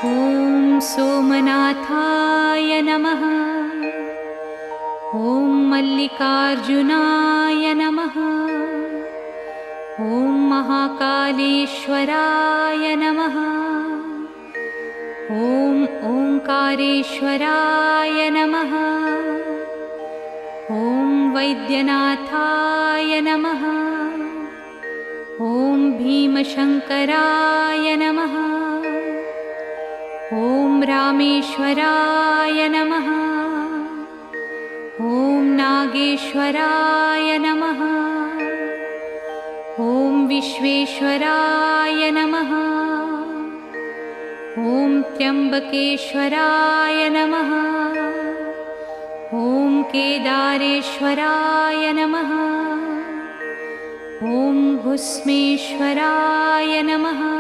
ॐ सोमनाथाय नमः। ॐ मल्लिकार्जुनाय नमः। ॐ महाकालेश्वराय नमः। ॐ ओंकारेश्वराय नमः। ॐ वैद्यनाथाय नमः। ॐ भीमशङ्कराय नमः। ॐ रामेश्वराय नमः। ॐ नागेश्वराय नमः। ॐ विश्वेश्वराय नमः। ॐ त्र्यम्बकेश्वराय नमः। ॐ केदारेश्वराय नमः। ॐ भुस्मेश्वराय नमः।